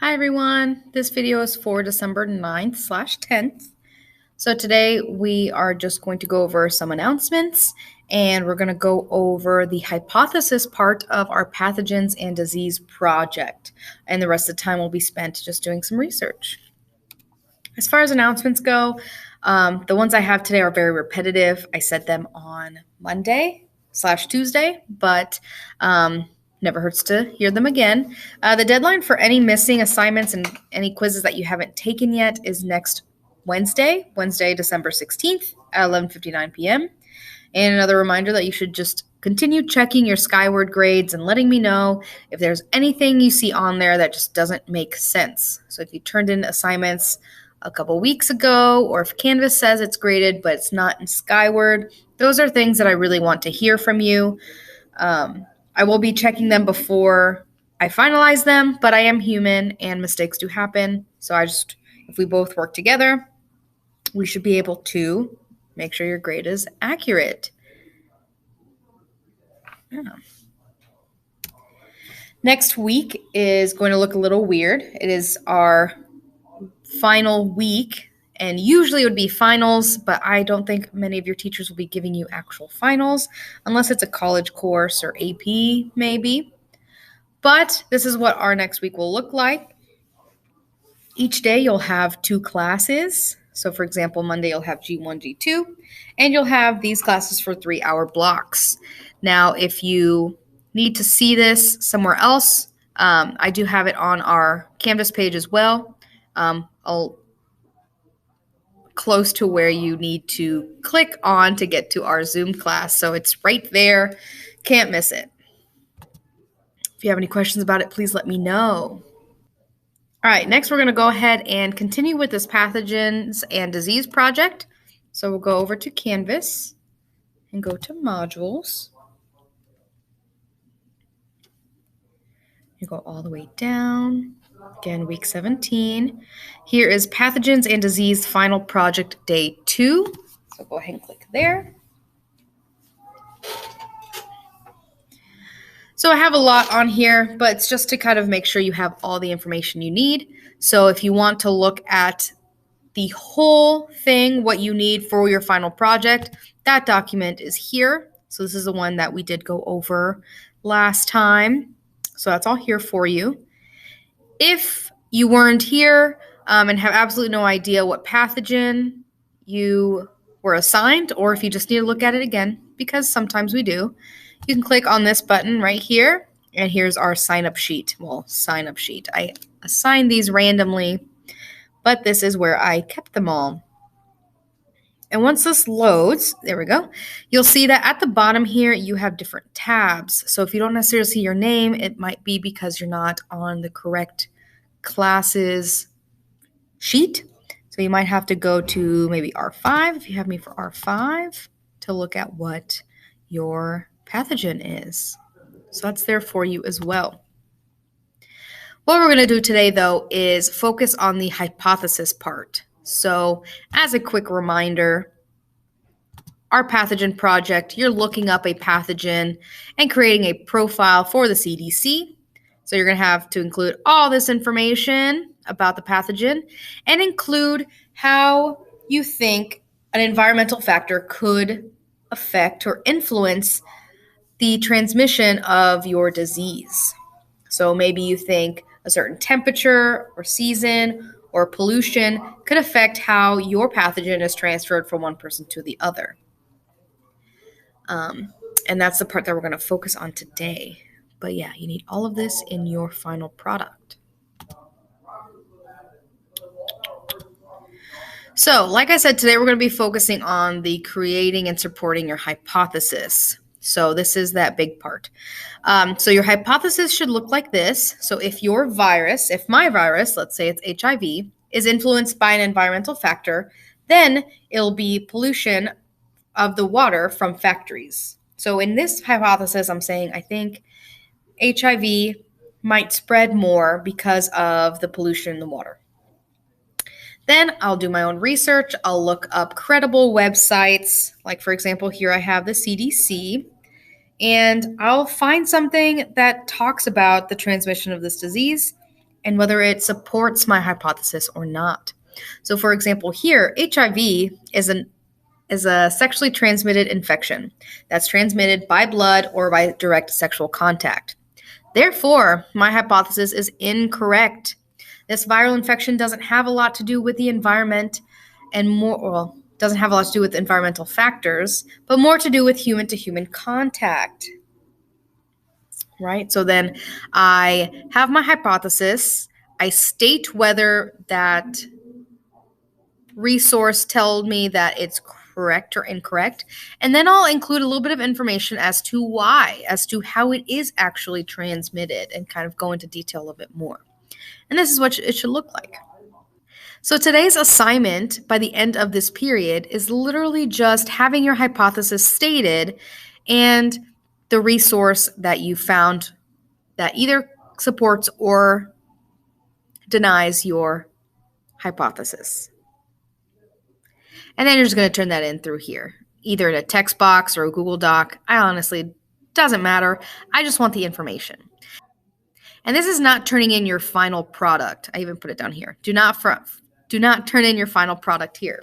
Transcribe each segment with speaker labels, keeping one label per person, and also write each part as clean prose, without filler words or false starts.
Speaker 1: Hi everyone, this video is for December 9th/10th. So today we are just going to go over some announcements and we're going to go over the hypothesis part of our pathogens and disease project. And the rest of the time will be spent just doing some research. As far as announcements go, the ones I have today are very repetitive. I said them on Monday/Tuesday, but never hurts to hear them again. The deadline for any missing assignments and any quizzes that you haven't taken yet is next Wednesday, December 16th at 11:59 p.m. And another reminder that you should just continue checking your Skyward grades and letting me know if there's anything you see on there that just doesn't make sense. So if you turned in assignments a couple weeks ago, or if Canvas says it's graded but it's not in Skyward, those are things that I really want to hear from you. I will be checking them before I finalize them, but I am human and mistakes do happen. So if we both work together, we should be able to make sure your grade is accurate. Yeah. Next week is going to look a little weird. It is our final week, and usually it would be finals, but I don't think many of your teachers will be giving you actual finals unless it's a college course or AP maybe. But this is what our next week will look like. Each day you'll have 2 classes. So for example, Monday you'll have G1, G2, and you'll have these classes for 3-hour blocks. Now, if you need to see this somewhere else, I do have it on our Canvas page as well. Close to where you need to click on to get to our Zoom class. So it's right there. Can't miss it. If you have any questions about it, please let me know. All right, next we're going to go ahead and continue with this pathogens and disease project. So we'll go over to Canvas and go to modules. You go all the way down. Again, week 17. Here is pathogens and disease final project day 2. So go ahead and click there. So I have a lot on here, but it's just to kind of make sure you have all the information you need. So if you want to look at the whole thing, what you need for your final project, that document is here. So this is the one that we did go over last time. So that's all here for you. If you weren't here and have absolutely no idea what pathogen you were assigned, or if you just need to look at it again, because sometimes we do, you can click on this button right here, and here's our sign-up sheet. Well, sign-up sheet. I assigned these randomly, but this is where I kept them all. And once this loads, there we go, you'll see that at the bottom here, you have different tabs. So if you don't necessarily see your name, it might be because you're not on the correct classes sheet. So you might have to go to maybe R5, if you have me for R5, to look at what your pathogen is. So that's there for you as well. What we're going to do today, though, is focus on the hypothesis part. So as a quick reminder, our pathogen project, you're looking up a pathogen and creating a profile for the CDC. So you're going to have to include all this information about the pathogen and include how you think an environmental factor could affect or influence the transmission of your disease. So maybe you think a certain temperature or season or pollution could affect how your pathogen is transferred from one person to the other. And that's the part that we're going to focus on today. But yeah, you need all of this in your final product. So, like I said, today we're going to be focusing on the creating and supporting your hypothesis. So this is that big part. So your hypothesis should look like this. So if my virus, let's say it's HIV, is influenced by an environmental factor, then it'll be pollution of the water from factories. So in this hypothesis, I'm saying I think HIV might spread more because of the pollution in the water. Then I'll do my own research. I'll look up credible websites. Like, for example, here I have the CDC. And I'll find something that talks about the transmission of this disease. and whether it supports my hypothesis or not. So, for example, here, HIV is a sexually transmitted infection that's transmitted by blood or by direct sexual contact. Therefore, my hypothesis is incorrect. This viral infection doesn't have a lot to do with the environment doesn't have a lot to do with environmental factors, but more to do with human to human contact. Right? So then I have my hypothesis. I state whether that resource told me that it's correct or incorrect. And then I'll include a little bit of information as to why, as to how it is actually transmitted, and kind of go into detail a bit more. And this is what it should look like. So today's assignment by the end of this period is literally just having your hypothesis stated and the resource that you found that either supports or denies your hypothesis. And then you're just going to turn that in through here, either in a text box or a Google Doc. I honestly, doesn't matter. I just want the information. And this is not turning in your final product. I even put it down here. Do not turn in your final product here.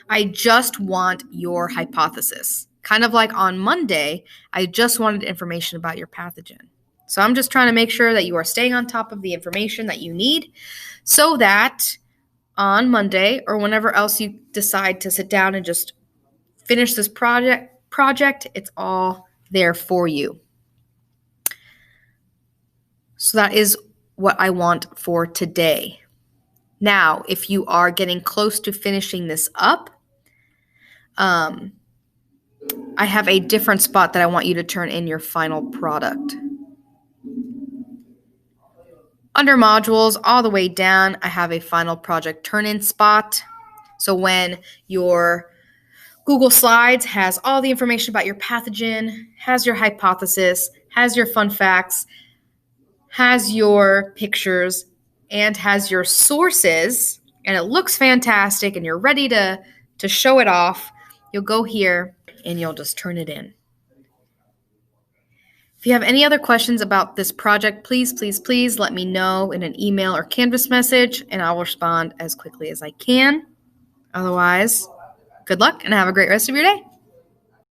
Speaker 1: I just want your hypothesis. Kind of like on Monday, I just wanted information about your pathogen. So I'm just trying to make sure that you are staying on top of the information that you need so that on Monday or whenever else you decide to sit down and just finish this project, it's all there for you. So that is what I want for today. Now, if you are getting close to finishing this up, I have a different spot that I want you to turn in your final product. Under modules, all the way down, I have a final project turn-in spot. So when your Google Slides has all the information about your pathogen, has your hypothesis, has your fun facts, has your pictures, and has your sources, and it looks fantastic, and you're ready to show it off, you'll go here and you'll just turn it in. If you have any other questions about this project, please let me know in an email or Canvas message, and I will respond as quickly as I can. Otherwise, good luck and have a great rest of your day.